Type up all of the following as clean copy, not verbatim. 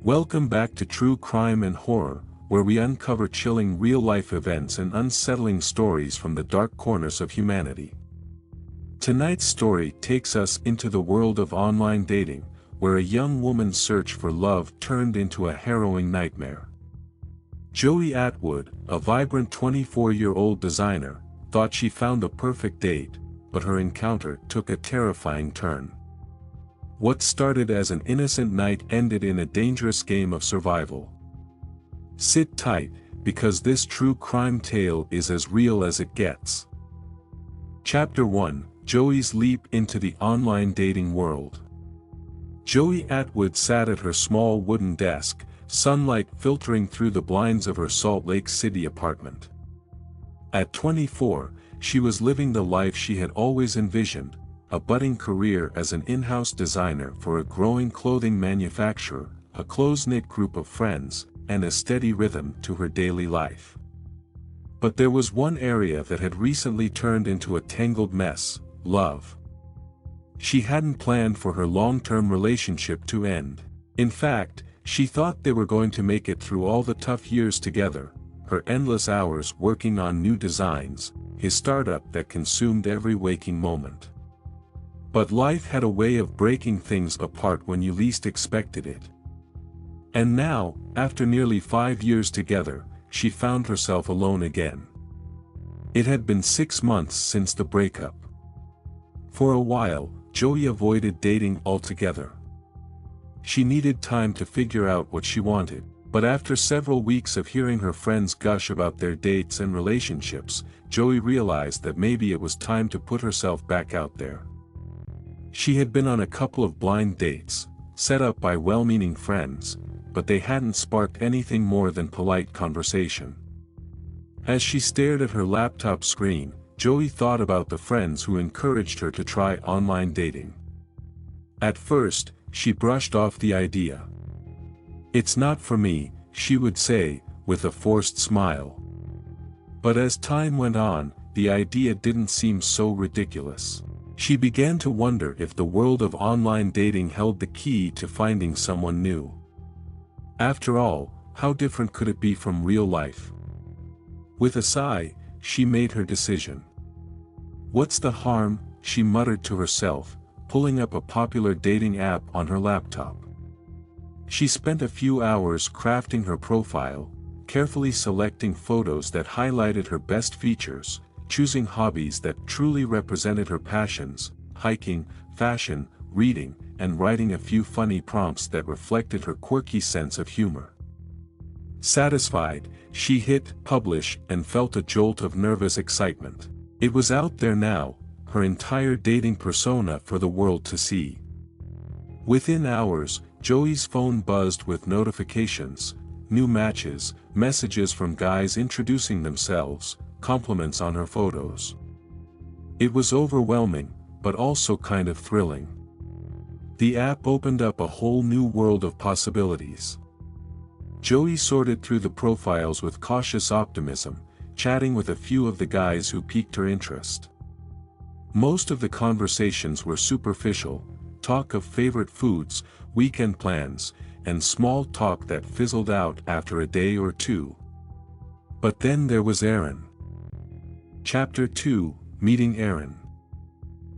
Welcome back to True Crime and Horror, where we uncover chilling real-life events and unsettling stories from the dark corners of humanity. Tonight's story takes us into the world of online dating, where a young woman's search for love turned into a harrowing nightmare. Joey Atwood, a vibrant 24-year-old designer, thought she found the perfect date, but her encounter took a terrifying turn. What started as an innocent night ended in a dangerous game of survival. Sit tight, because this true crime tale is as real as it gets. Chapter 1: Joey's Leap into the Online Dating World. Joey Atwood sat at her small wooden desk, sunlight filtering through the blinds of her Salt Lake City apartment. At 24, she was living the life she had always envisioned, a budding career as an in-house designer for a growing clothing manufacturer, a close-knit group of friends, and a steady rhythm to her daily life. But there was one area that had recently turned into a tangled mess: love. She hadn't planned for her long-term relationship to end. In fact, she thought they were going to make it through all the tough years together, her endless hours working on new designs, his startup that consumed every waking moment. But life had a way of breaking things apart when you least expected it. And now, after nearly 5 years together, she found herself alone again. It had been 6 months since the breakup. For a while, Joey avoided dating altogether. She needed time to figure out what she wanted, but after several weeks of hearing her friends gush about their dates and relationships, Joey realized that maybe it was time to put herself back out there. She had been on a couple of blind dates, set up by well-meaning friends, but they hadn't sparked anything more than polite conversation. As she stared at her laptop screen, Joey thought about the friends who encouraged her to try online dating. At first, she brushed off the idea. "It's not for me," she would say, with a forced smile. But as time went on, the idea didn't seem so ridiculous. She began to wonder if the world of online dating held the key to finding someone new. After all, how different could it be from real life? With a sigh, she made her decision. "What's the harm?" she muttered to herself, pulling up a popular dating app on her laptop. She spent a few hours crafting her profile, carefully selecting photos that highlighted her best features, choosing hobbies that truly represented her passions: hiking, fashion, reading, and writing a few funny prompts that reflected her quirky sense of humor. Satisfied, she hit publish and felt a jolt of nervous excitement. It was out there now, her entire dating persona for the world to see. Within hours, Joey's phone buzzed with notifications, new matches, messages from guys introducing themselves, compliments on her photos. It was overwhelming, but also kind of thrilling. The app opened up a whole new world of possibilities. Joey sorted through the profiles with cautious optimism, chatting with a few of the guys who piqued her interest. Most of the conversations were superficial, talk of favorite foods, weekend plans, and small talk that fizzled out after a day or two. But then there was Aaron. Chapter 2: Meeting Aaron.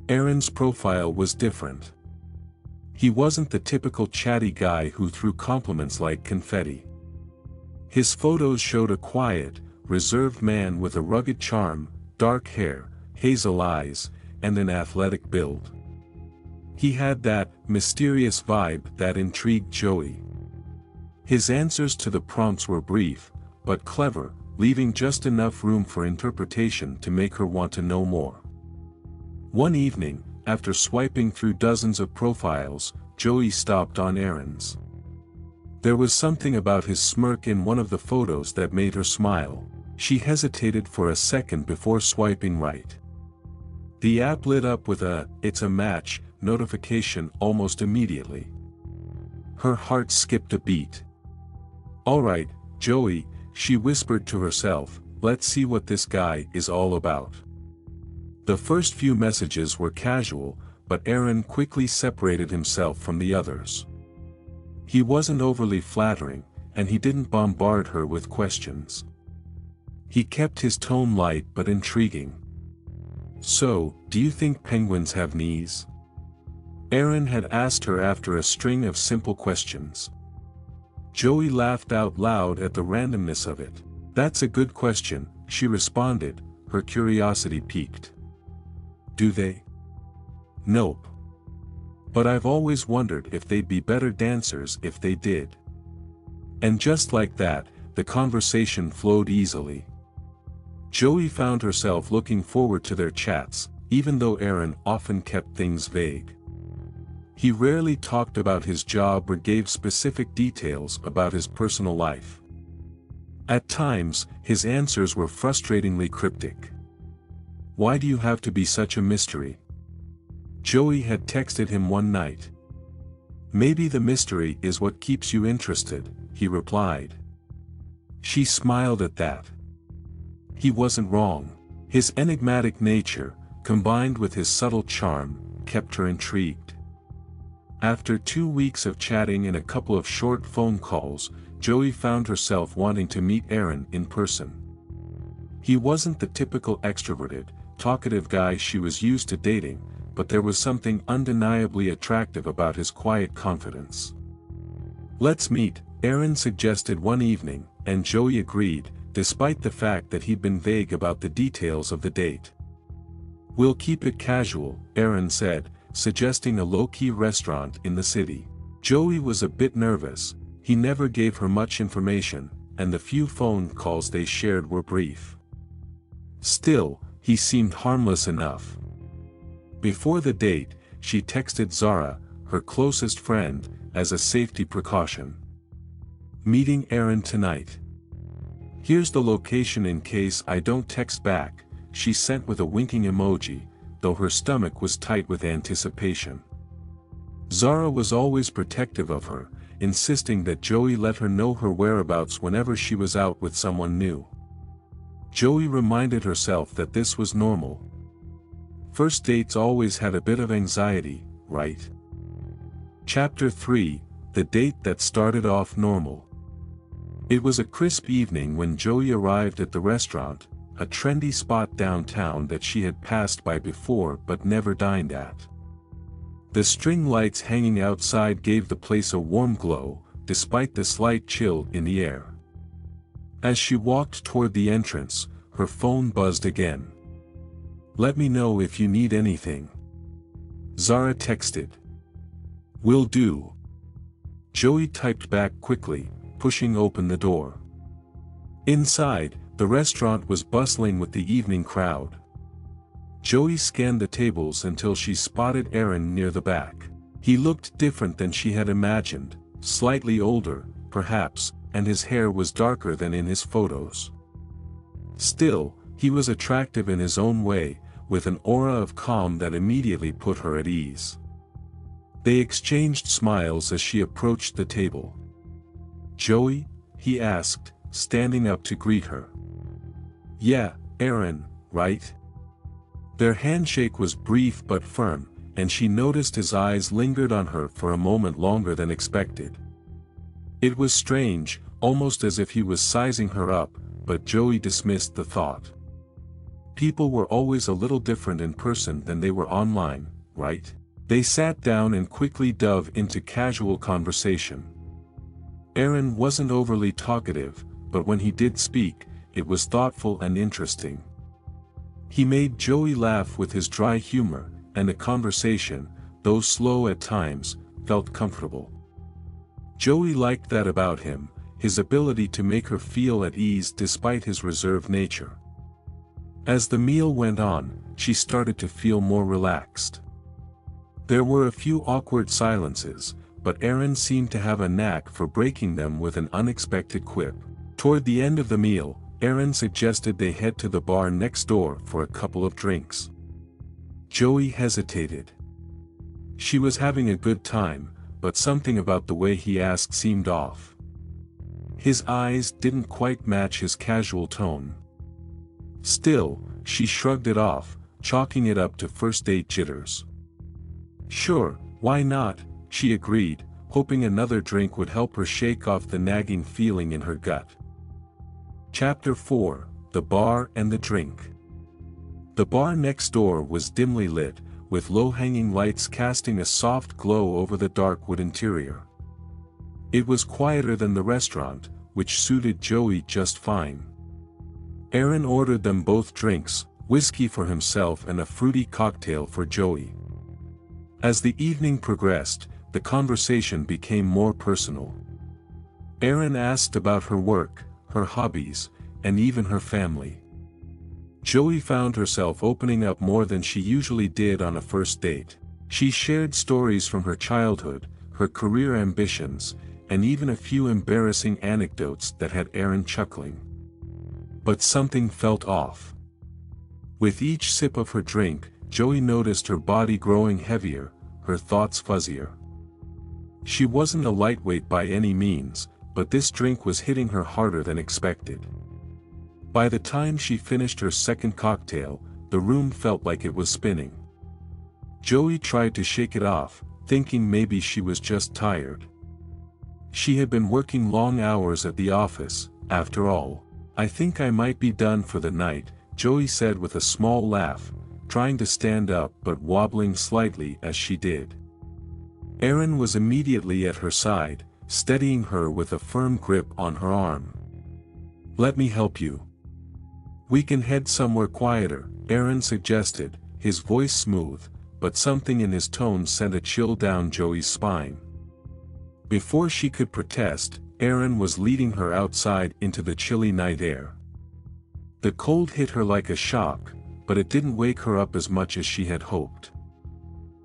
Aaron's profile was different. He wasn't the typical chatty guy who threw compliments like confetti. His photos showed a quiet, reserved man with a rugged charm, dark hair, hazel eyes, and an athletic build. He had that mysterious vibe that intrigued Joey. His answers to the prompts were brief, but clever, leaving just enough room for interpretation to make her want to know more. One evening, after swiping through dozens of profiles, Joey stopped on Aaron's. There was something about his smirk in one of the photos that made her smile. She hesitated for a second before swiping right. The app lit up with a "It's a match" notification almost immediately. Her heart skipped a beat. "Alright, Joey," she whispered to herself, "let's see what this guy is all about." The first few messages were casual, but Aaron quickly separated himself from the others. He wasn't overly flattering, and he didn't bombard her with questions. He kept his tone light but intriguing. "So, do you think penguins have knees?" Aaron had asked her after a string of simple questions. Joey laughed out loud at the randomness of it. "That's a good question," she responded, her curiosity piqued. "Do they?" "Nope. But I've always wondered if they'd be better dancers if they did." And just like that, the conversation flowed easily. Joey found herself looking forward to their chats, even though Aaron often kept things vague. He rarely talked about his job or gave specific details about his personal life. At times, his answers were frustratingly cryptic. "Why do you have to be such a mystery?" Joey had texted him one night. "Maybe the mystery is what keeps you interested," he replied. She smiled at that. He wasn't wrong. His enigmatic nature, combined with his subtle charm, kept her intrigued. After 2 weeks of chatting and a couple of short phone calls, Joey found herself wanting to meet Aaron in person. He wasn't the typical extroverted, talkative guy she was used to dating, but there was something undeniably attractive about his quiet confidence. "Let's meet," Aaron suggested one evening, and Joey agreed, despite the fact that he'd been vague about the details of the date. "We'll keep it casual," Aaron said, suggesting a low-key restaurant in the city. Joey was a bit nervous. He never gave her much information, and the few phone calls they shared were brief. Still, he seemed harmless enough. Before the date, she texted Zara, her closest friend, as a safety precaution. "Meeting Aaron tonight. Here's the location in case I don't text back," she sent with a winking emoji, though her stomach was tight with anticipation. Zara was always protective of her, insisting that Joey let her know her whereabouts whenever she was out with someone new. Joey reminded herself that this was normal. First dates always had a bit of anxiety, right? Chapter 3, The Date That Started Off Normal. It was a crisp evening when Joey arrived at the restaurant, a trendy spot downtown that she had passed by before but never dined at. The string lights hanging outside gave the place a warm glow, despite the slight chill in the air. As she walked toward the entrance, her phone buzzed again. "Let me know if you need anything," Zara texted. "Will do." Joey typed back quickly, pushing open the door. Inside, the restaurant was bustling with the evening crowd. Joey scanned the tables until she spotted Aaron near the back. He looked different than she had imagined, slightly older, perhaps, and his hair was darker than in his photos. Still, he was attractive in his own way, with an aura of calm that immediately put her at ease. They exchanged smiles as she approached the table. "Joey?" he asked, standing up to greet her. "Yeah, Aaron, right?" Their handshake was brief but firm, and she noticed his eyes lingered on her for a moment longer than expected. It was strange, almost as if he was sizing her up, but Joey dismissed the thought. People were always a little different in person than they were online, right? They sat down and quickly dove into casual conversation. Aaron wasn't overly talkative, but when he did speak, it was thoughtful and interesting. He made Joey laugh with his dry humor, and the conversation, though slow at times, felt comfortable. Joey liked that about him, his ability to make her feel at ease despite his reserved nature. As the meal went on, she started to feel more relaxed. There were a few awkward silences, but Aaron seemed to have a knack for breaking them with an unexpected quip. Toward the end of the meal, Aaron suggested they head to the bar next door for a couple of drinks. Joey hesitated. She was having a good time, but something about the way he asked seemed off. His eyes didn't quite match his casual tone. Still, she shrugged it off, chalking it up to first date jitters. "Sure, why not?" she agreed, hoping another drink would help her shake off the nagging feeling in her gut. Chapter 4: The Bar and the Drink. The bar next door was dimly lit, with low-hanging lights casting a soft glow over the dark wood interior. It was quieter than the restaurant, which suited Joey just fine. Aaron ordered them both drinks, whiskey for himself and a fruity cocktail for Joey. As the evening progressed, the conversation became more personal. Aaron asked about her work, her hobbies, and even her family. Joey found herself opening up more than she usually did on a first date. She shared stories from her childhood, her career ambitions, and even a few embarrassing anecdotes that had Aaron chuckling. But something felt off. With each sip of her drink, Joey noticed her body growing heavier, her thoughts fuzzier. She wasn't a lightweight by any means, but this drink was hitting her harder than expected. By the time she finished her second cocktail, the room felt like it was spinning. Joey tried to shake it off, thinking maybe she was just tired. She had been working long hours at the office, after all. "I think I might be done for the night," Joey said with a small laugh, trying to stand up but wobbling slightly as she did. Aaron was immediately at her side, steadying her with a firm grip on her arm. "Let me help you. We can head somewhere quieter," Aaron suggested, his voice smooth, but something in his tone sent a chill down Joey's spine. Before she could protest, Aaron was leading her outside into the chilly night air. The cold hit her like a shock, but it didn't wake her up as much as she had hoped.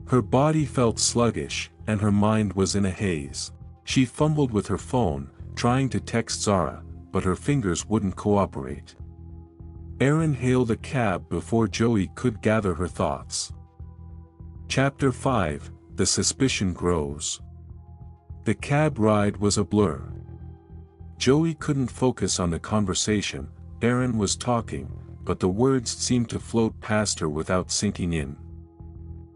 Her body felt sluggish, and her mind was in a haze. She fumbled with her phone, trying to text Zara, but her fingers wouldn't cooperate. Aaron hailed a cab before Joey could gather her thoughts. Chapter 5: The Suspicion Grows. The cab ride was a blur. Joey couldn't focus on the conversation. Aaron was talking, but the words seemed to float past her without sinking in.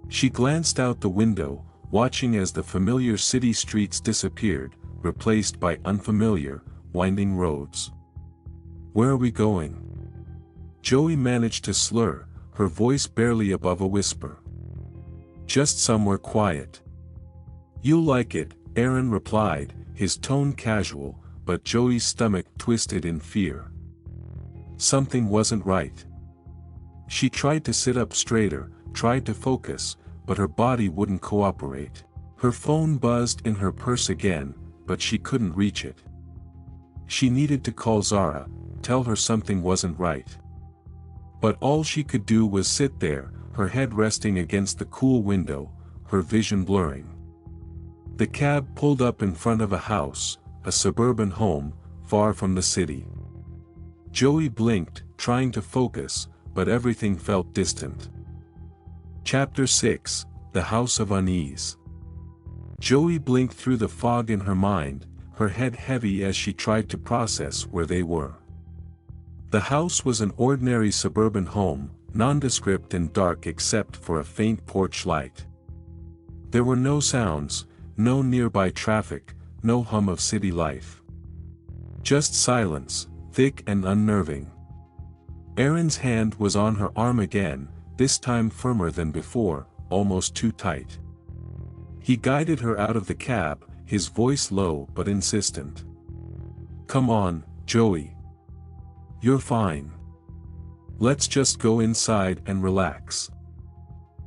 She glanced out the window, watching as the familiar city streets disappeared, replaced by unfamiliar, winding roads. "Where are we going?" Joey managed to slur, her voice barely above a whisper. "Just somewhere quiet." "You'll like it," Aaron replied, his tone casual, but Joey's stomach twisted in fear. Something wasn't right. She tried to sit up straighter, tried to focus, but her body wouldn't cooperate. Her phone buzzed in her purse again, but she couldn't reach it. She needed to call Zara, tell her something wasn't right. But all she could do was sit there, her head resting against the cool window, her vision blurring. The cab pulled up in front of a house, a suburban home, far from the city. Joey blinked, trying to focus, but everything felt distant. Chapter 6: The House of Unease. Joey blinked through the fog in her mind, her head heavy as she tried to process where they were. The house was an ordinary suburban home, nondescript and dark except for a faint porch light. There were no sounds, no nearby traffic, no hum of city life. Just silence, thick and unnerving. Aaron's hand was on her arm again, this time firmer than before, almost too tight. He guided her out of the cab, his voice low but insistent. "Come on, Joey. You're fine. Let's just go inside and relax."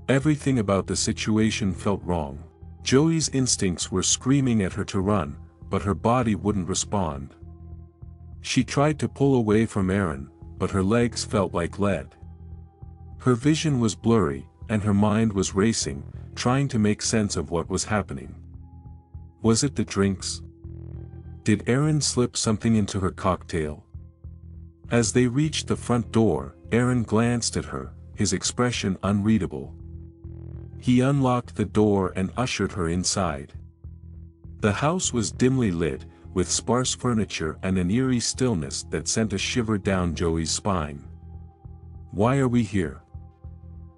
Everything about the situation felt wrong. Joey's instincts were screaming at her to run, but her body wouldn't respond. She tried to pull away from Aaron, but her legs felt like lead. Her vision was blurry, and her mind was racing, trying to make sense of what was happening. Was it the drinks? Did Aaron slip something into her cocktail? As they reached the front door, Aaron glanced at her, his expression unreadable. He unlocked the door and ushered her inside. The house was dimly lit, with sparse furniture and an eerie stillness that sent a shiver down Joey's spine. "Why are we here?"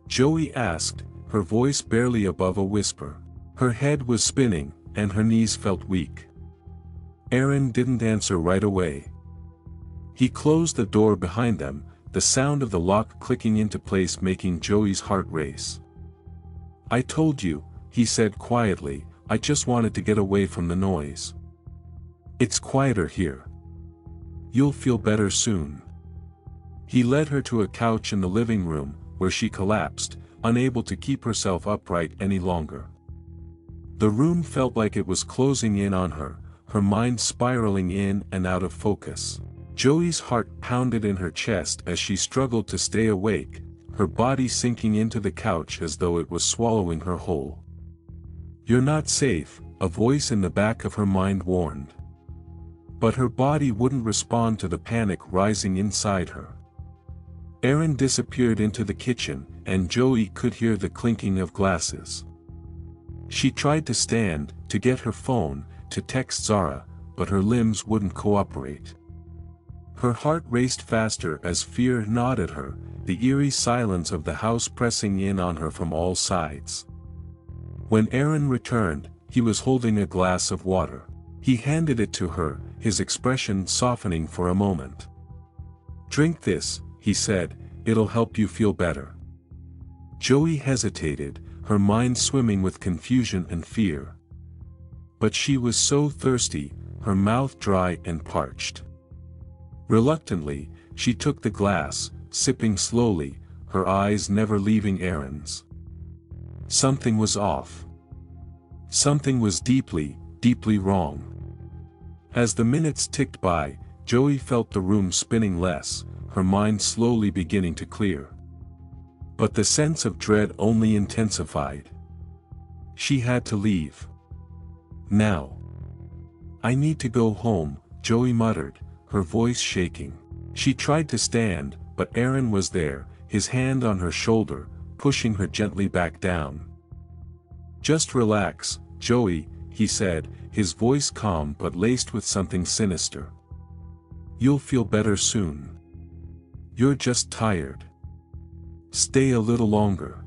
Joey asked, her voice barely above a whisper. Her head was spinning, and her knees felt weak. Aaron didn't answer right away. He closed the door behind them, the sound of the lock clicking into place making Joey's heart race. "I told you," he said quietly, "I just wanted to get away from the noise. It's quieter here. You'll feel better soon." He led her to a couch in the living room, where she collapsed, unable to keep herself upright any longer. The room felt like it was closing in on her, her mind spiraling in and out of focus. Joey's heart pounded in her chest as she struggled to stay awake, her body sinking into the couch as though it was swallowing her whole. "You're not safe," a voice in the back of her mind warned. But her body wouldn't respond to the panic rising inside her. Aaron disappeared into the kitchen, and Joey could hear the clinking of glasses. She tried to stand, to get her phone, to text Zara, but her limbs wouldn't cooperate. Her heart raced faster as fear gnawed at her, the eerie silence of the house pressing in on her from all sides. When Aaron returned, he was holding a glass of water. He handed it to her, his expression softening for a moment. "Drink this," he said, "it'll help you feel better." Joey hesitated, her mind swimming with confusion and fear. But she was so thirsty, her mouth dry and parched. Reluctantly, she took the glass, sipping slowly, her eyes never leaving Aaron's. Something was off. Something was deeply, deeply wrong. As the minutes ticked by, Joey felt the room spinning less, her mind slowly beginning to clear. But the sense of dread only intensified. She had to leave. Now. "I need to go home," Joey muttered, her voice shaking. She tried to stand, but Aaron was there, his hand on her shoulder, pushing her gently back down. "Just relax, Joey," he said, his voice calm but laced with something sinister. "You'll feel better soon. You're just tired. Stay a little longer."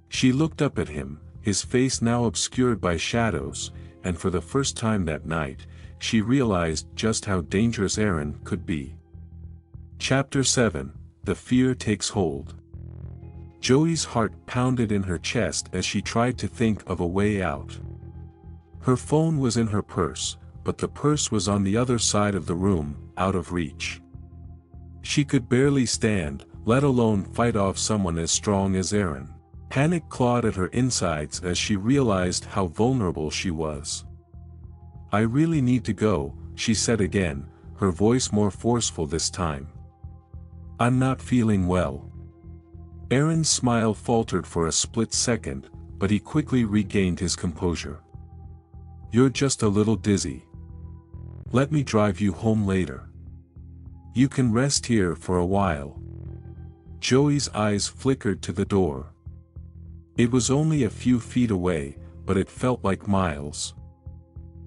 She looked up at him, his face now obscured by shadows, and for the first time that night, she realized just how dangerous Aaron could be. Chapter 7: The Fear Takes Hold. Joey's heart pounded in her chest as she tried to think of a way out. Her phone was in her purse, but the purse was on the other side of the room, out of reach. She could barely stand, let alone fight off someone as strong as Aaron. Panic clawed at her insides as she realized how vulnerable she was. "I really need to go," she said again, her voice more forceful this time. "I'm not feeling well." Aaron's smile faltered for a split second, but he quickly regained his composure. "You're just a little dizzy. Let me drive you home later. You can rest here for a while." Joey's eyes flickered to the door. It was only a few feet away, but it felt like miles.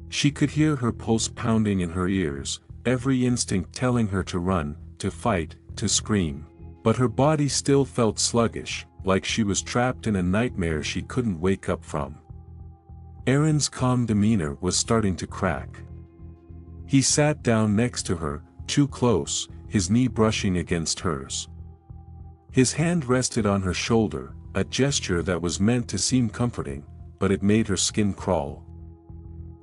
She could hear her pulse pounding in her ears, every instinct telling her to run, to fight, to scream. But her body still felt sluggish, like she was trapped in a nightmare she couldn't wake up from. Aaron's calm demeanor was starting to crack. He sat down next to her, too close, his knee brushing against hers. His hand rested on her shoulder, a gesture that was meant to seem comforting, but it made her skin crawl.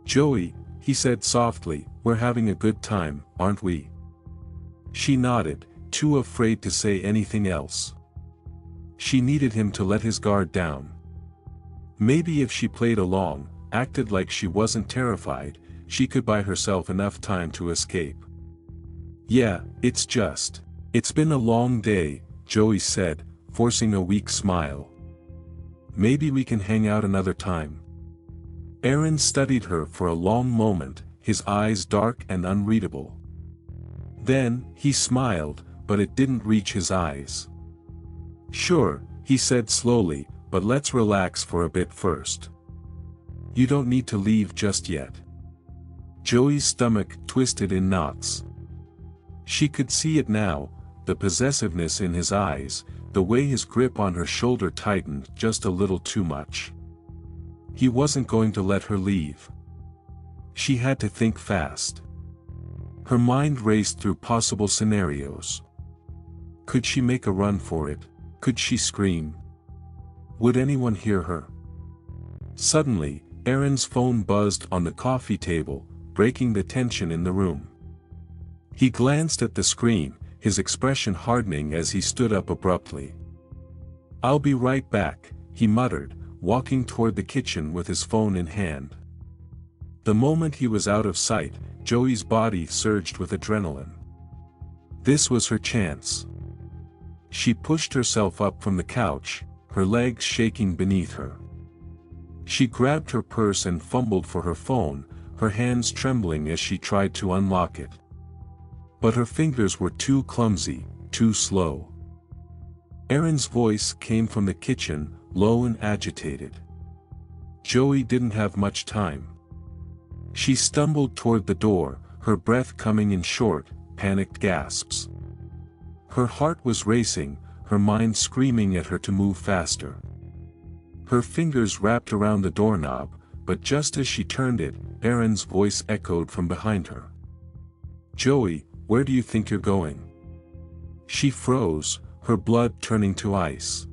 "Joey," he said softly, "we're having a good time, aren't we?" She nodded, too afraid to say anything else. She needed him to let his guard down. Maybe if she played along, acted like she wasn't terrified, she could buy herself enough time to escape. "Yeah, it's been a long day," Joey said, forcing a weak smile. "Maybe we can hang out another time." Aaron studied her for a long moment, his eyes dark and unreadable. Then, he smiled, but it didn't reach his eyes. "Sure," he said slowly, "but let's relax for a bit first. You don't need to leave just yet." Joey's stomach twisted in knots. She could see it now, the possessiveness in his eyes, the way his grip on her shoulder tightened just a little too much. He wasn't going to let her leave. She had to think fast. Her mind raced through possible scenarios. Could she make a run for it? Could she scream? Would anyone hear her? Suddenly, Aaron's phone buzzed on the coffee table, breaking the tension in the room. He glanced at the screen, his expression hardening as he stood up abruptly. "I'll be right back," he muttered, walking toward the kitchen with his phone in hand. The moment he was out of sight, Joey's body surged with adrenaline. This was her chance. She pushed herself up from the couch, her legs shaking beneath her. She grabbed her purse and fumbled for her phone, her hands trembling as she tried to unlock it. But her fingers were too clumsy, too slow. Aaron's voice came from the kitchen, low and agitated. Joey didn't have much time. She stumbled toward the door, her breath coming in short, panicked gasps. Her heart was racing, her mind screaming at her to move faster. Her fingers wrapped around the doorknob, but just as she turned it, Aaron's voice echoed from behind her. "Joey, where do you think you're going?" She froze, her blood turning to ice.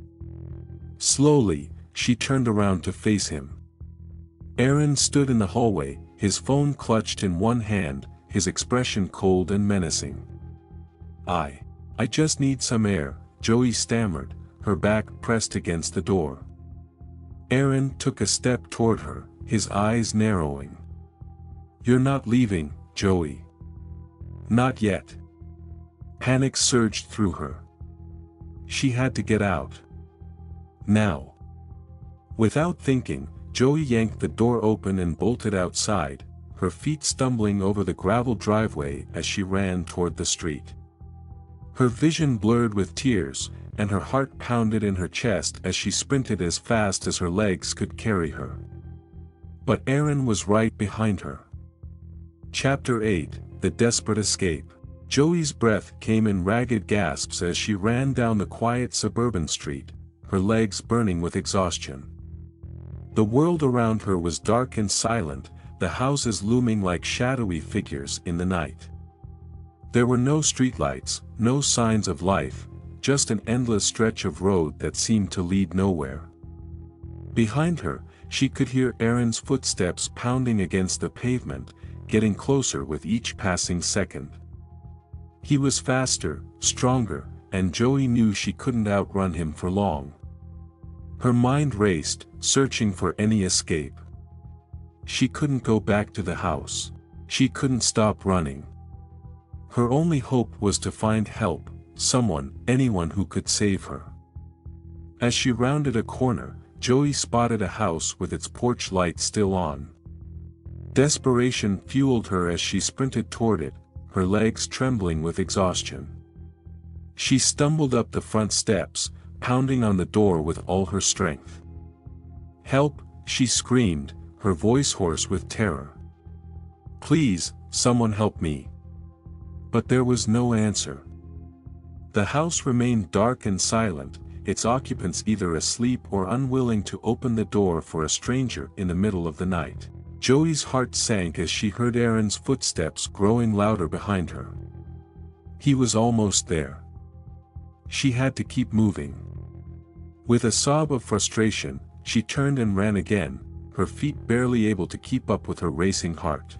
Slowly, she turned around to face him. Aaron stood in the hallway, his phone clutched in one hand, his expression cold and menacing. I just need some air," Joey stammered, her back pressed against the door. Aaron took a step toward her, his eyes narrowing. "You're not leaving, Joey." "Not yet." Panic surged through her. She had to get out. Now. Without thinking, Joey yanked the door open and bolted outside, her feet stumbling over the gravel driveway as she ran toward the street. Her vision blurred with tears, and her heart pounded in her chest as she sprinted as fast as her legs could carry her. But Aaron was right behind her. Chapter 8: The Desperate Escape. Joey's breath came in ragged gasps as she ran down the quiet suburban street, her legs burning with exhaustion. The world around her was dark and silent, the houses looming like shadowy figures in the night. There were no streetlights, no signs of life, just an endless stretch of road that seemed to lead nowhere. Behind her, she could hear Aaron's footsteps pounding against the pavement, getting closer with each passing second. He was faster, stronger, and Joey knew she couldn't outrun him for long. Her mind raced, searching for any escape. She couldn't go back to the house. She couldn't stop running. Her only hope was to find help, someone, anyone who could save her. As she rounded a corner, Joey spotted a house with its porch light still on. Desperation fueled her as she sprinted toward it, her legs trembling with exhaustion. She stumbled up the front steps, pounding on the door with all her strength. "Help!" she screamed, her voice hoarse with terror. "Please, someone help me." But there was no answer. The house remained dark and silent, its occupants either asleep or unwilling to open the door for a stranger in the middle of the night. Joey's heart sank as she heard Aaron's footsteps growing louder behind her. He was almost there. She had to keep moving. With a sob of frustration, she turned and ran again, her feet barely able to keep up with her racing heart.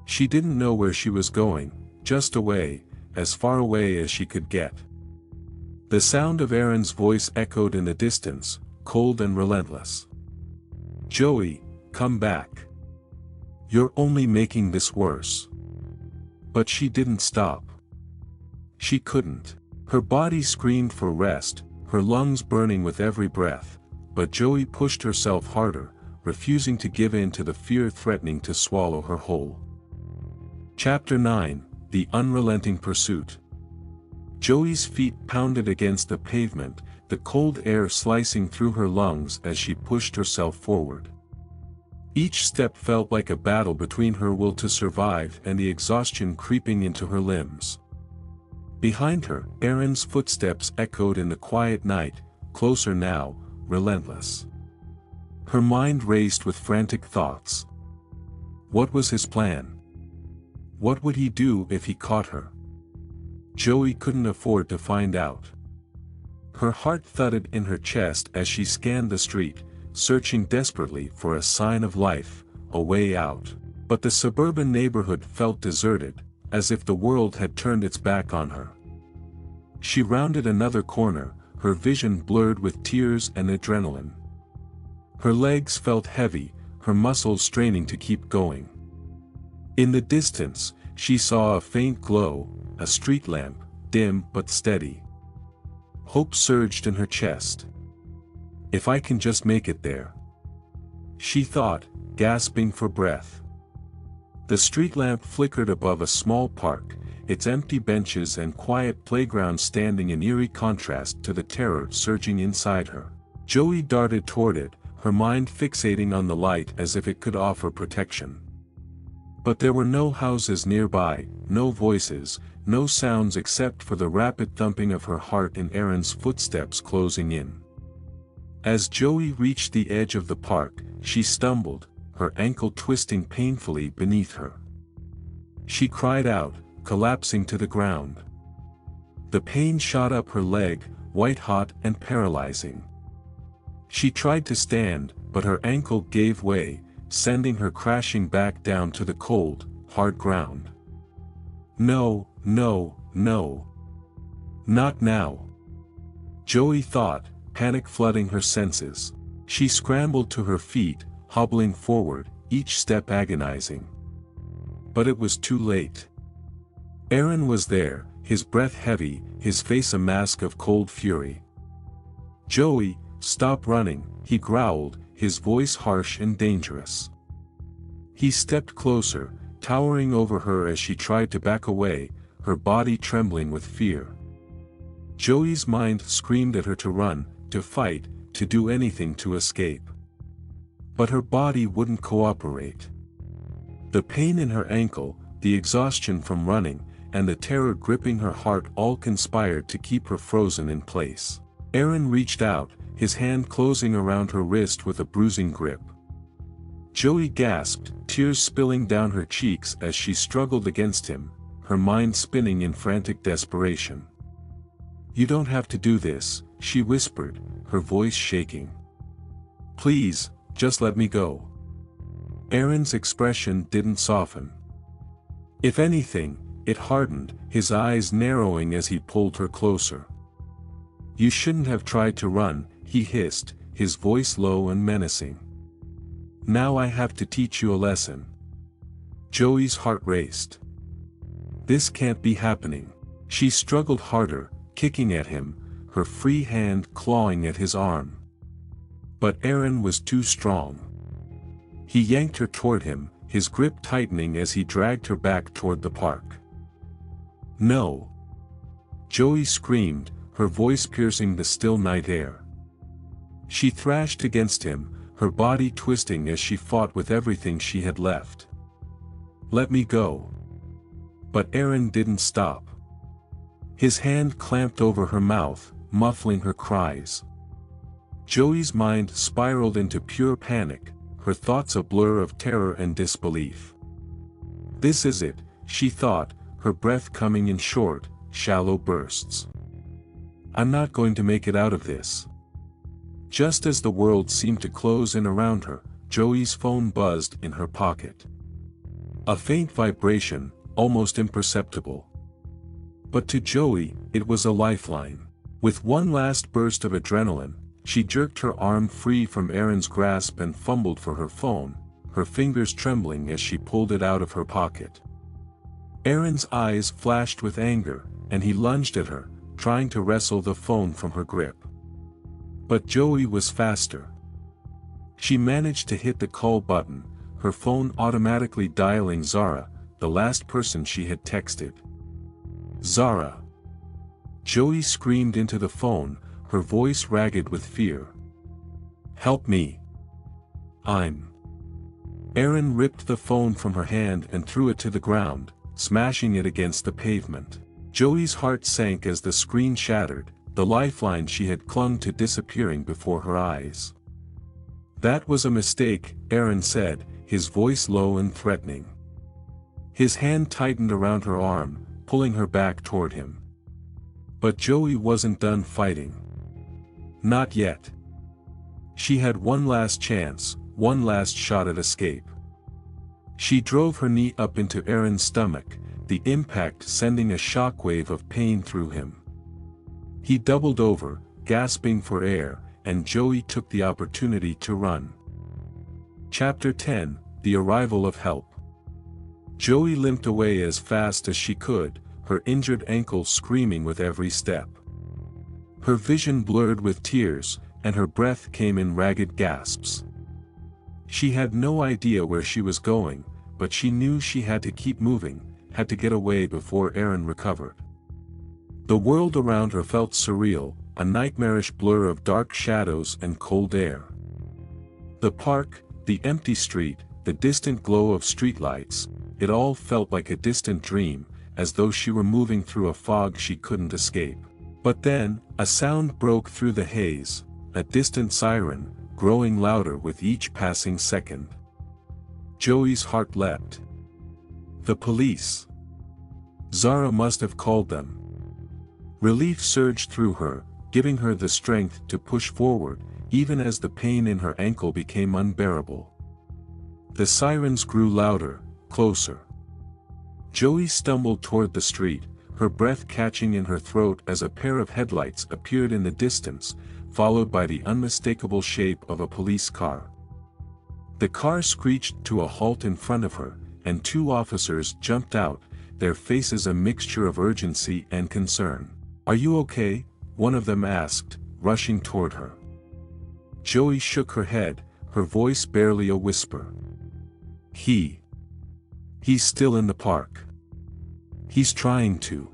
She didn't know where she was going, just away, as far away as she could get. The sound of Aaron's voice echoed in the distance, cold and relentless. "Joey, come back. You're only making this worse." But she didn't stop. She couldn't. Her body screamed for rest, her lungs burning with every breath, but Joey pushed herself harder, refusing to give in to the fear threatening to swallow her whole. Chapter 9: The Unrelenting Pursuit. Joey's feet pounded against the pavement, the cold air slicing through her lungs as she pushed herself forward. Each step felt like a battle between her will to survive and the exhaustion creeping into her limbs. Behind her, Aaron's footsteps echoed in the quiet night, closer now, relentless. Her mind raced with frantic thoughts. What was his plan? What would he do if he caught her? Joey couldn't afford to find out. Her heart thudded in her chest as she scanned the street, searching desperately for a sign of life, a way out. But the suburban neighborhood felt deserted, as if the world had turned its back on her. She rounded another corner, her vision blurred with tears and adrenaline. Her legs felt heavy, her muscles straining to keep going. In the distance, she saw a faint glow, a street lamp, dim but steady. Hope surged in her chest. If I can just make it there, she thought, gasping for breath. The street lamp flickered above a small park, its empty benches and quiet playground standing in eerie contrast to the terror surging inside her. Joey darted toward it, her mind fixating on the light as if it could offer protection. But there were no houses nearby, no voices, no sounds except for the rapid thumping of her heart and Aaron's footsteps closing in. As Joey reached the edge of the park, she stumbled, her ankle twisting painfully beneath her. She cried out, collapsing to the ground. The pain shot up her leg, white-hot and paralyzing. She tried to stand, but her ankle gave way, sending her crashing back down to the cold, hard ground. No, no, no. Not now. Joey thought, panic flooding her senses. She scrambled to her feet, hobbling forward, each step agonizing. But it was too late. Aaron was there, his breath heavy, his face a mask of cold fury. "Joey, stop running," he growled, his voice harsh and dangerous. He stepped closer, towering over her as she tried to back away, her body trembling with fear. Joey's mind screamed at her to run, to fight, to do anything to escape. But her body wouldn't cooperate. The pain in her ankle, the exhaustion from running, and the terror gripping her heart all conspired to keep her frozen in place. Aaron reached out, his hand closing around her wrist with a bruising grip. Joey gasped, tears spilling down her cheeks as she struggled against him, her mind spinning in frantic desperation. "You don't have to do this," she whispered, her voice shaking. "Please, just let me go." Aaron's expression didn't soften. If anything, it hardened, his eyes narrowing as he pulled her closer. "You shouldn't have tried to run," he hissed, his voice low and menacing. "Now I have to teach you a lesson." Joey's heart raced. This can't be happening. She struggled harder, kicking at him, her free hand clawing at his arm. But Aaron was too strong. He yanked her toward him, his grip tightening as he dragged her back toward the park. "No!" Joey screamed, her voice piercing the still night air. She thrashed against him, her body twisting as she fought with everything she had left. "Let me go." But Aaron didn't stop. His hand clamped over her mouth, muffling her cries. Joey's mind spiraled into pure panic, her thoughts a blur of terror and disbelief. "This is it," she thought, her breath coming in short, shallow bursts. "I'm not going to make it out of this." Just as the world seemed to close in around her, Joey's phone buzzed in her pocket. A faint vibration, almost imperceptible. But to Joey, it was a lifeline. With one last burst of adrenaline, she jerked her arm free from Aaron's grasp and fumbled for her phone, her fingers trembling as she pulled it out of her pocket. Aaron's eyes flashed with anger, and he lunged at her, trying to wrestle the phone from her grip. But Joey was faster. She managed to hit the call button, her phone automatically dialing Zara, the last person she had texted. "Zara!" Joey screamed into the phone, her voice ragged with fear. "Help me! I'm..." Aaron ripped the phone from her hand and threw it to the ground, smashing it against the pavement. Joey's heart sank as the screen shattered, the lifeline she had clung to disappearing before her eyes. That was a mistake, Aaron said, his voice low and threatening. His hand tightened around her arm, pulling her back toward him. But Joey wasn't done fighting. Not yet. She had one last chance, one last shot at escape. She drove her knee up into Aaron's stomach, the impact sending a shockwave of pain through him. He doubled over, gasping for air, and Joey took the opportunity to run. Chapter 10, The Arrival of Help. Joey limped away as fast as she could, her injured ankle screaming with every step. Her vision blurred with tears, and her breath came in ragged gasps. She had no idea where she was going, but she knew she had to keep moving, had to get away before Aaron recovered. The world around her felt surreal, a nightmarish blur of dark shadows and cold air. The park, the empty street, the distant glow of streetlights, it all felt like a distant dream, as though she were moving through a fog she couldn't escape. But then, a sound broke through the haze, a distant siren, growing louder with each passing second. Joey's heart leapt. The police. Zara must have called them. Relief surged through her, giving her the strength to push forward, even as the pain in her ankle became unbearable. The sirens grew louder, closer. Joey stumbled toward the street, her breath catching in her throat as a pair of headlights appeared in the distance, followed by the unmistakable shape of a police car. The car screeched to a halt in front of her, and two officers jumped out, their faces a mixture of urgency and concern. "Are you okay?" one of them asked, rushing toward her. Joey shook her head, her voice barely a whisper. He's still in the park. He's trying to."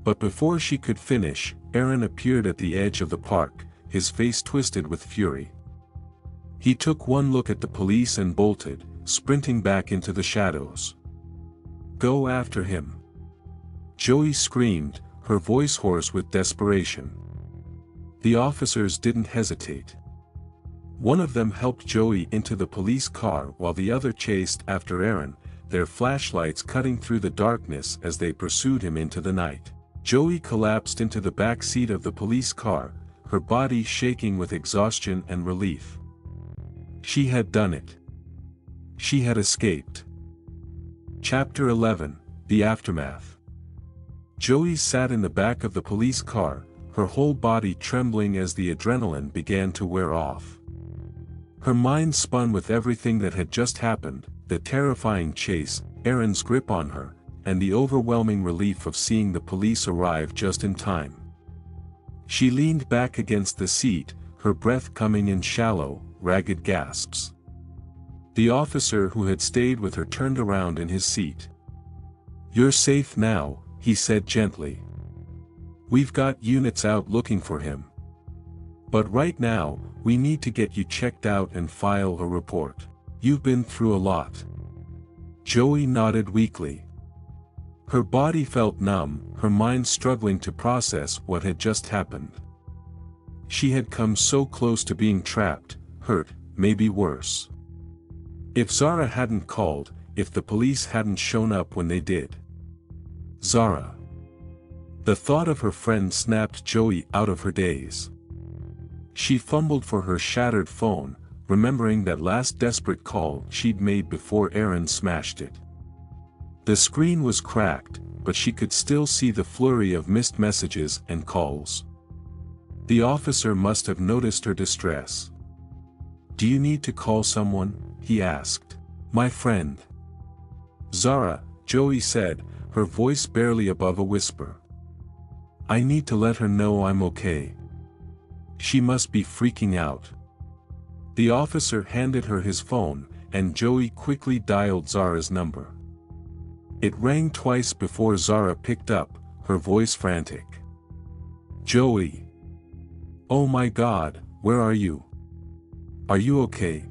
But before she could finish, Aaron appeared at the edge of the park, his face twisted with fury. He took one look at the police and bolted, sprinting back into the shadows. "Go after him!" Joey screamed, her voice hoarse with desperation. The officers didn't hesitate. One of them helped Joey into the police car while the other chased after Aaron, their flashlights cutting through the darkness as they pursued him into the night. Joey collapsed into the back seat of the police car, her body shaking with exhaustion and relief. She had done it. She had escaped. Chapter 11, The Aftermath. Joey sat in the back of the police car, her whole body trembling as the adrenaline began to wear off. Her mind spun with everything that had just happened, the terrifying chase, Aaron's grip on her, and the overwhelming relief of seeing the police arrive just in time. She leaned back against the seat, her breath coming in shallow, ragged gasps. The officer who had stayed with her turned around in his seat. "You're safe now," he said gently. "We've got units out looking for him. But right now, we need to get you checked out and file a report. You've been through a lot." Joey nodded weakly. Her body felt numb, her mind struggling to process what had just happened. She had come so close to being trapped, hurt, maybe worse. If Zara hadn't called, if the police hadn't shown up when they did. Zara. The thought of her friend snapped Joey out of her daze. She fumbled for her shattered phone, remembering that last desperate call she'd made before Aaron smashed it. The screen was cracked, but she could still see the flurry of missed messages and calls. The officer must have noticed her distress. "Do you need to call someone?" he asked. "My friend." "Zara," Joey said, her voice barely above a whisper. "I need to let her know I'm okay. She must be freaking out." The officer handed her his phone, and Joey quickly dialed Zara's number. It rang twice before Zara picked up, her voice frantic. "Joey. Oh my God, where are you? Are you okay?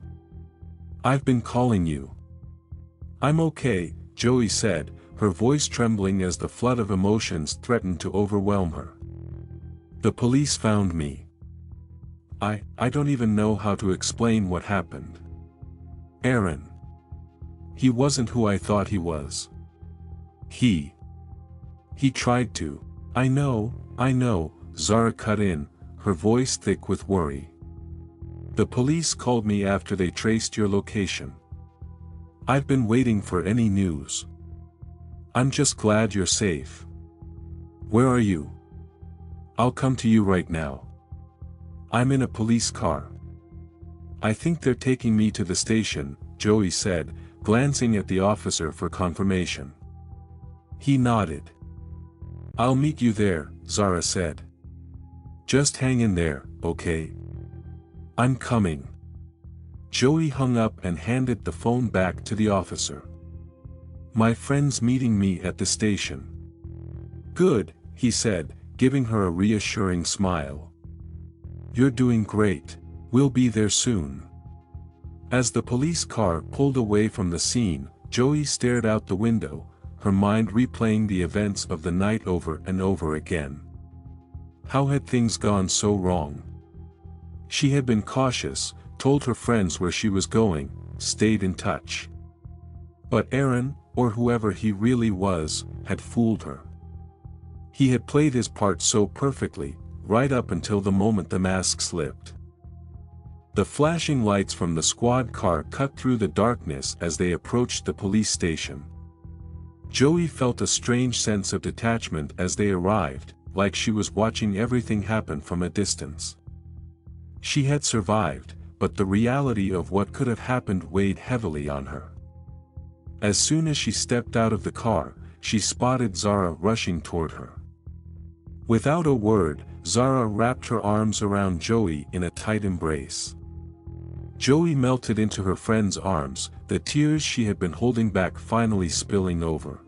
I've been calling you." "I'm okay," Joey said, her voice trembling as the flood of emotions threatened to overwhelm her. "The police found me. I don't even know how to explain what happened. Aaron. He wasn't who I thought he was. He tried to. I know, Zara cut in, her voice thick with worry. The police called me after they traced your location. I've been waiting for any news. I'm just glad you're safe. Where are you? I'll come to you right now. I'm in a police car. I think they're taking me to the station, Joey said, glancing at the officer for confirmation. He nodded. I'll meet you there, Zara said. Just hang in there, okay? I'm coming. Joey hung up and handed the phone back to the officer. My friend's meeting me at the station. Good, he said, giving her a reassuring smile. You're doing great. We'll be there soon. As the police car pulled away from the scene, Joey stared out the window, her mind replaying the events of the night over and over again. How had things gone so wrong? She had been cautious, told her friends where she was going, stayed in touch. But Aaron, or whoever he really was, had fooled her. He had played his part so perfectly, right up until the moment the mask slipped. The flashing lights from the squad car cut through the darkness as they approached the police station. Joey felt a strange sense of detachment as they arrived, like she was watching everything happen from a distance. She had survived, but the reality of what could have happened weighed heavily on her. As soon as she stepped out of the car, she spotted Zara rushing toward her. Without a word, Zara wrapped her arms around Joey in a tight embrace. Joey melted into her friend's arms, the tears she had been holding back finally spilling over.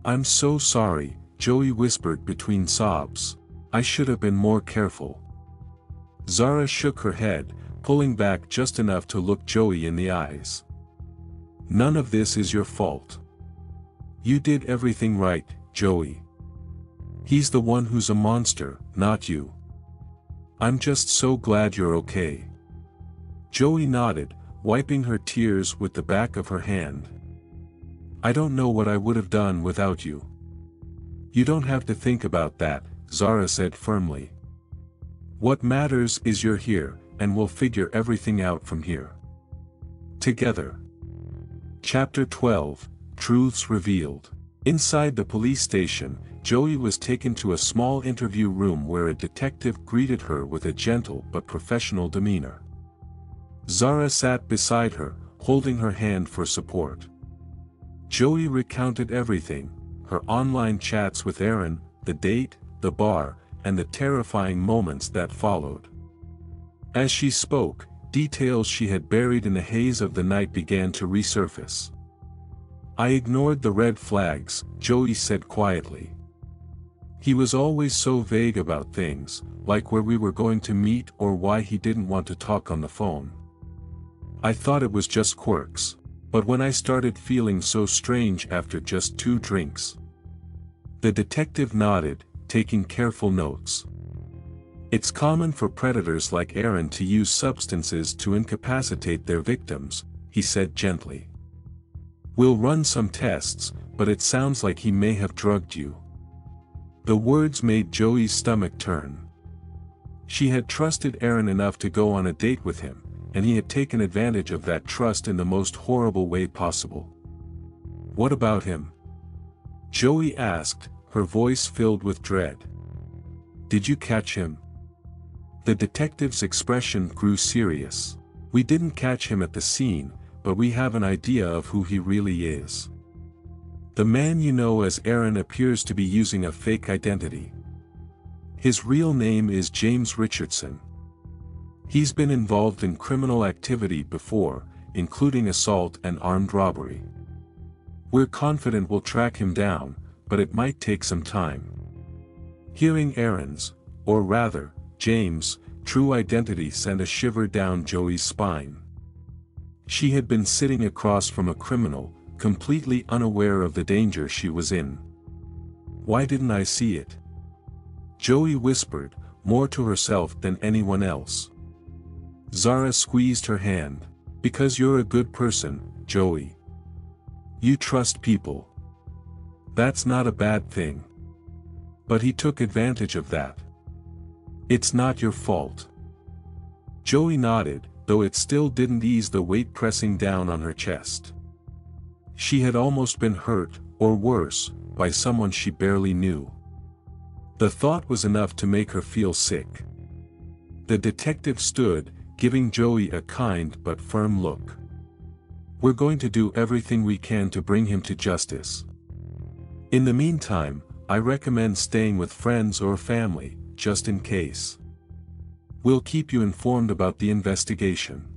I'm so sorry, Joey whispered between sobs. I should have been more careful. Zara shook her head, pulling back just enough to look Joey in the eyes. None of this is your fault. You did everything right, Joey. He's the one who's a monster, not you. I'm just so glad you're okay. Joey nodded, wiping her tears with the back of her hand. I don't know what I would have done without you. You don't have to think about that, Zara said firmly. What matters is you're here, and we'll figure everything out from here. Together. Chapter 12, Truths Revealed. Inside the police station, Joey was taken to a small interview room where a detective greeted her with a gentle but professional demeanor. Zara sat beside her, holding her hand for support. Joey recounted everything, her online chats with Aaron, the date, the bar, and the terrifying moments that followed. As she spoke, details she had buried in the haze of the night began to resurface. I ignored the red flags, Joey said quietly. He was always so vague about things, like where we were going to meet or why he didn't want to talk on the phone. I thought it was just quirks, but when I started feeling so strange after just 2 drinks. The detective nodded, taking careful notes. It's common for predators like Aaron to use substances to incapacitate their victims, he said gently. We'll run some tests, but it sounds like he may have drugged you. The words made Joey's stomach turn. She had trusted Aaron enough to go on a date with him, and he had taken advantage of that trust in the most horrible way possible. What about him? Joey asked, her voice filled with dread. Did you catch him? The detective's expression grew serious. We didn't catch him at the scene, but we have an idea of who he really is. The man you know as Aaron appears to be using a fake identity. His real name is James Richardson. He's been involved in criminal activity before, including assault and armed robbery. We're confident we'll track him down, but it might take some time. Hearing Aaron's, or rather, James', true identity sent a shiver down Joey's spine. She had been sitting across from a criminal, completely unaware of the danger she was in. Why didn't I see it? Joey whispered, more to herself than anyone else. Zara squeezed her hand. Because you're a good person, Joey. You trust people. That's not a bad thing. But he took advantage of that. It's not your fault. Joey nodded, though it still didn't ease the weight pressing down on her chest. She had almost been hurt, or worse, by someone she barely knew. The thought was enough to make her feel sick. The detective stood, giving Joey a kind but firm look. We're going to do everything we can to bring him to justice. In the meantime, I recommend staying with friends or family, just in case. We'll keep you informed about the investigation.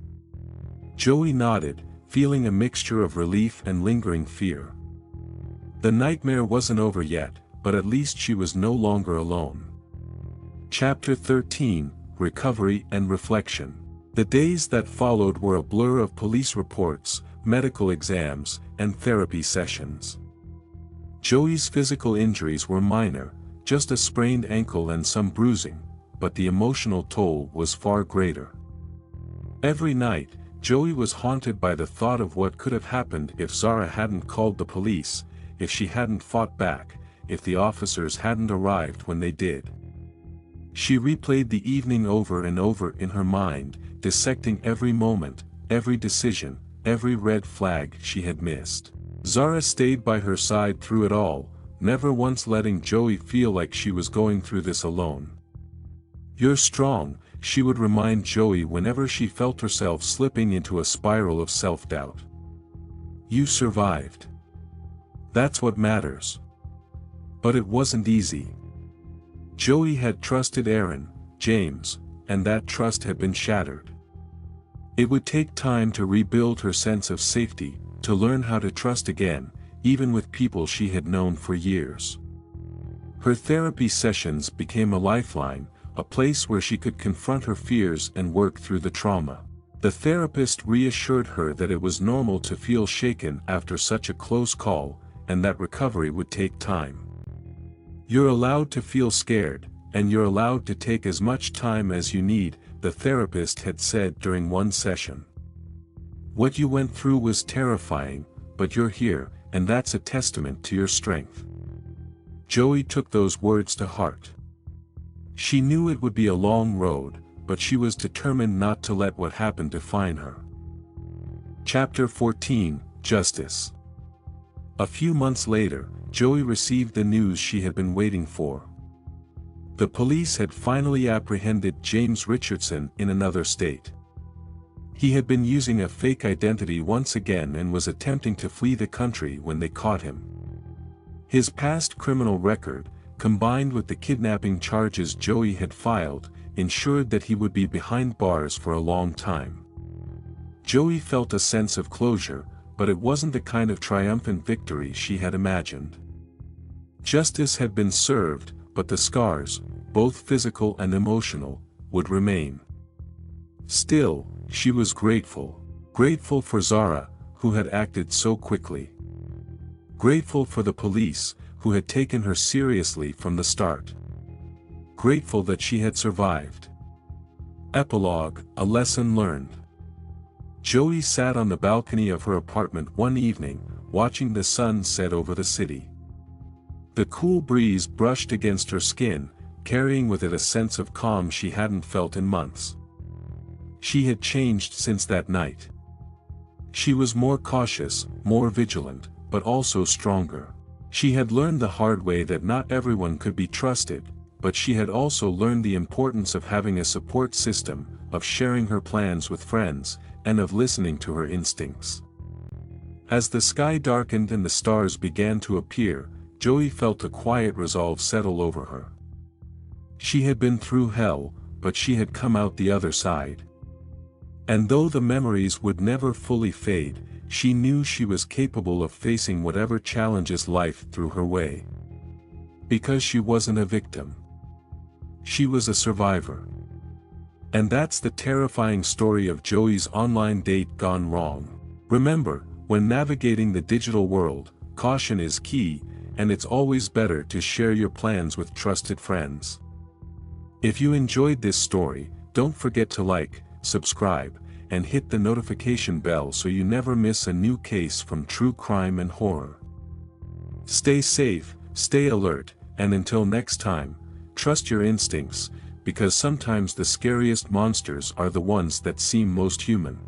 Joey nodded, feeling a mixture of relief and lingering fear. The nightmare wasn't over yet, but at least she was no longer alone. Chapter 13, Recovery and Reflection. The days that followed were a blur of police reports, medical exams, and therapy sessions. Joey's physical injuries were minor, just a sprained ankle and some bruising, but the emotional toll was far greater. Every night, Joey was haunted by the thought of what could have happened if Zara hadn't called the police, if she hadn't fought back, if the officers hadn't arrived when they did. She replayed the evening over and over in her mind, dissecting every moment, every decision, every red flag she had missed. Zara stayed by her side through it all, never once letting Joey feel like she was going through this alone. You're strong, she would remind Joey whenever she felt herself slipping into a spiral of self-doubt. You survived. That's what matters. But it wasn't easy. Joey had trusted Aaron, James, and that trust had been shattered. It would take time to rebuild her sense of safety, to learn how to trust again, even with people she had known for years. Her therapy sessions became a lifeline, a place where she could confront her fears and work through the trauma. The therapist reassured her that it was normal to feel shaken after such a close call, and that recovery would take time. You're allowed to feel scared, and you're allowed to take as much time as you need, the therapist had said during one session. What you went through was terrifying, but you're here, and that's a testament to your strength. Joey took those words to heart. She knew it would be a long road, but she was determined not to let what happened define her. Chapter 14, Justice. A few months later, Joey received the news she had been waiting for. The police had finally apprehended James Richardson in another state. He had been using a fake identity once again and was attempting to flee the country when they caught him. His past criminal record, combined with the kidnapping charges Joey had filed, ensured that he would be behind bars for a long time. Joey felt a sense of closure, but it wasn't the kind of triumphant victory she had imagined. Justice had been served, but the scars, both physical and emotional, would remain. Still, she was grateful. Grateful for Zara, who had acted so quickly. Grateful for the police, who had taken her seriously from the start. Grateful that she had survived. Epilogue, a lesson learned. Joey sat on the balcony of her apartment one evening, watching the sun set over the city. The cool breeze brushed against her skin, carrying with it a sense of calm she hadn't felt in months. She had changed since that night. She was more cautious, more vigilant, but also stronger. She had learned the hard way that not everyone could be trusted, but she had also learned the importance of having a support system, of sharing her plans with friends, and of listening to her instincts. As the sky darkened and the stars began to appear, Joey felt a quiet resolve settle over her. She had been through hell, but she had come out the other side. And though the memories would never fully fade, she knew she was capable of facing whatever challenges life threw her way. Because she wasn't a victim. She was a survivor. And that's the terrifying story of Joey's online date gone wrong. Remember, when navigating the digital world, caution is key, and it's always better to share your plans with trusted friends. If you enjoyed this story, don't forget to like, subscribe, and hit the notification bell so you never miss a new case from true crime and horror. Stay safe, stay alert, and until next time, trust your instincts, because sometimes the scariest monsters are the ones that seem most human.